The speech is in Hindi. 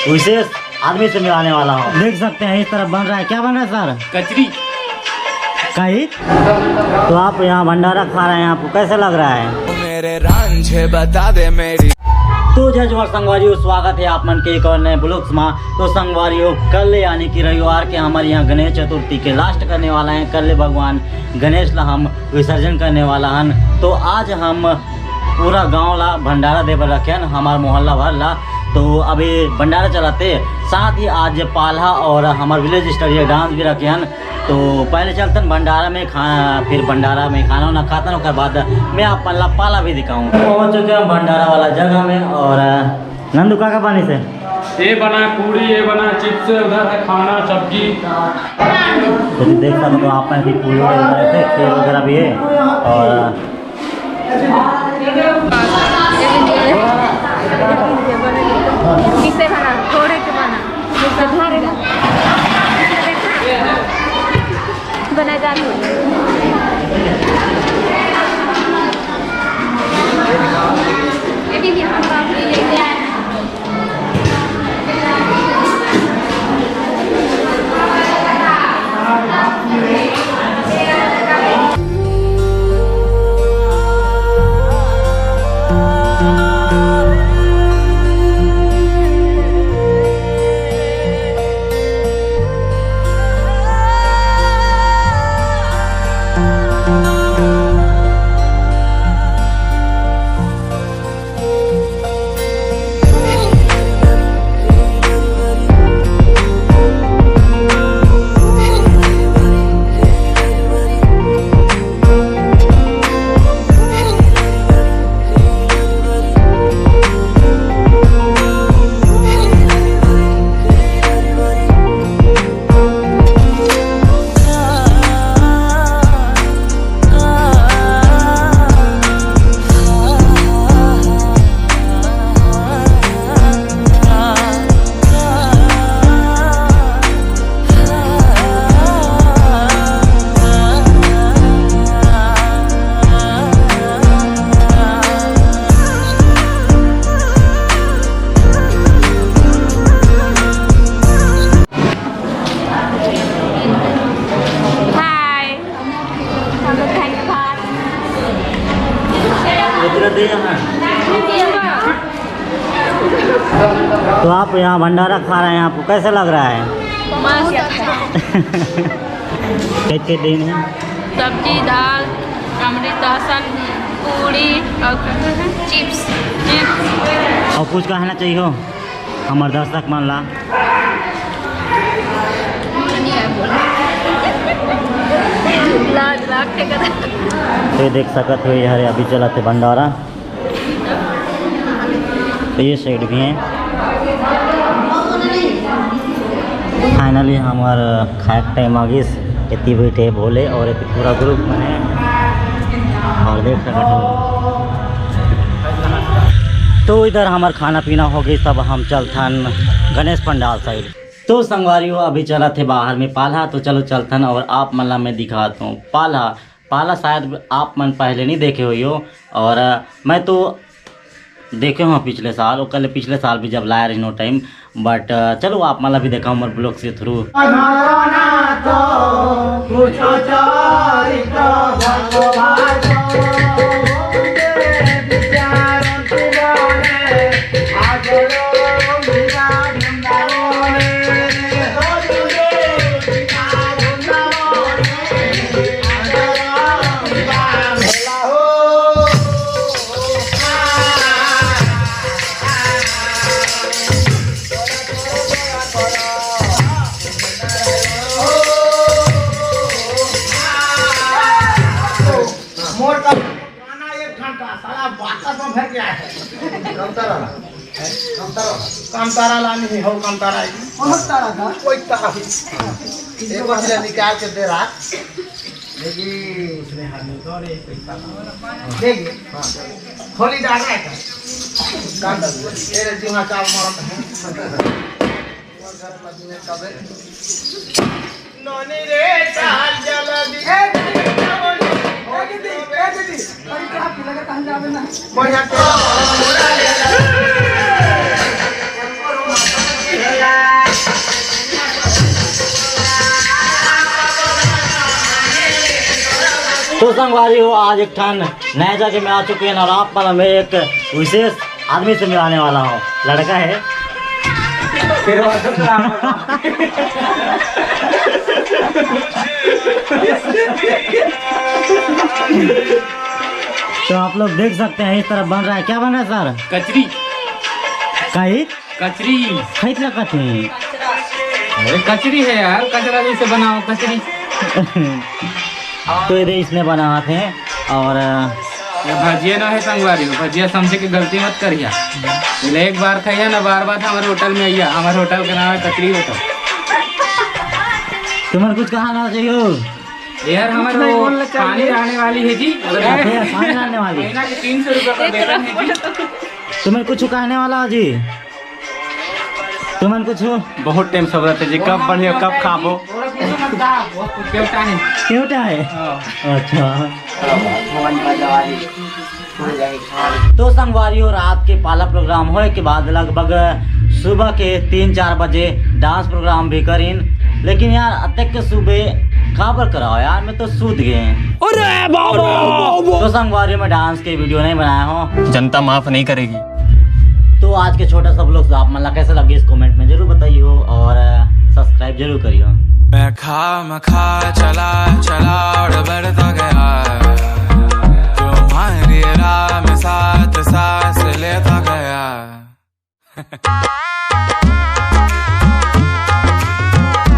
विशेष आदमी से मिलाने वाला हूँ। देख सकते हैं इस तरफ बन रहा है। क्या बन रहा है सर? कचरी। कहीं तो आप यहाँ भंडारा खा रहे हैं, आपको कैसे लग रहा है? मेरे रांझे बता दे मेरी। तो जय जोहार संगवारियों, स्वागत है आप मन के एक और नए ब्लॉग्स में। तो संगवारियों, कल यानी कि रविवार के हमारे यहाँ गणेश चतुर्थी के लास्ट करने वाला है। कल भगवान गणेश ला हम विसर्जन करने वाला हन। तो आज हम पूरा गांव ला भंडारा देवर रखे हन, हमार मोहल्ला भर ला। तो अभी भंडारा चलाते, साथ ही आज पाला और हमारे विलेज स्टोरी डांस भी रखे हन। तो पहले चलते भंडारा में खाना, फिर भंडारा में खाना वाना खाता, उसके बाद मैं आप पाला भी दिखाऊँ। पहुँच चुके हैं भंडारा वाला जगह में। और नंदू का पानी से ये बना पूरी, ये बना चिप्स, उधर है खाना सब्जी। तो देख सकते हो आप पूरी खीर वगैरह भी है। और किसे बना थोड़े के बना बना जाती तो आप यहाँ भंडारा खा रहे हैं, आपको कैसे लग रहा है? कितने दिन है? सब्जी, दाल, अमृत, लहसुन, पूरी और चिप्स। और कुछ कहना चाहिए हो हमारे दर्शक मान ला? तो देख सकते हो यार, अभी चला थे भंडारा। तो ये साइड भी हैं। फाइनली हमारा खाए टाइम आ गई। इतनी बैठे भोले और इतनी पूरा ग्रुप में है। और देख सकते हो तो इधर हमारा खाना पीना हो गई, सब हम चलथन गणेश पंडाल साइड। तो संगवारियों, अभी चला थे बाहर में पाला। तो चलो चलथन और आप मल्ला में दिखाता हूँ। पाला शायद आप मन पहले नहीं देखे हुई हो, और मैं तो देखे हूँ पिछले साल, और कल पिछले साल भी जब लाया रही नो टाइम। बट चलो आप मला भी देखा हमारे ब्लॉग से थ्रू। कामतारा लानी है, हो कामतारा का कोई तारा एक बच्चा निकाल के दे रहा। देखिए उसने हाथ में तो रे पैसा देखिए। हां खोली डाल रहा है काट तेरे दिमाग चाल मरत है। और घर पर दिन कबे नोनी रे चाल जल्दी दीदी बड़ी क्या लगा कहां जावे ना बढ़िया के तो संगवारी हो आज एक ठान नए जगह में आ चुके हैं और आप पर मैं एक विशेष आदमी से मिलाने वाला हूँ। लड़का है तो आप लोग देख सकते हैं इस तरफ बन रहा है। क्या बन रहा है सर? कचरी कहीं कचरी खरीद लगाते हैं। अरे कचरी है यार, कचरा जैसे बनाओ कचरी। तो ये इसने बनाए थे और ये भजिया ना है संगवारी, भजिया समझे कि गलती मत करिया। पहले एक बार खाइया ना, बार बार हमारे होटल में आइया। हमारे होटल का नाम है कचरी होटल। तुम्हें कुछ कहना चाहिए यार हमारे वो पानी रहने वाली है जी, पानी डालने वाली महीना के 300 रुपये का वेतन है जी। तुम्हें कुछ कहने वाला हो जी? तुम्हें कुछ बहुत टाइम सब रहते जी, कब बढ़िया कब खाबो। क्यों है? अच्छा तो संगवारी हो रात के पाला प्रोग्राम होए के बाद लगभग सुबह के 3-4 बजे डांस प्रोग्राम भी करीन। लेकिन यार अतक के सुबह खबर कराओ यार, मैं तो सूत गए। तो संगवारी में डांस के वीडियो नहीं बनाया हूँ, जनता माफ नहीं करेगी। तो आज के छोटा सा व्लॉग आप मतलब कैसे लगे इस कमेंट में जरूर बताइए और सब्सक्राइब जरूर करिए। मैं खा चला और बढ़ता गया, तुम्हारी राह में साथ सांस लेता गया।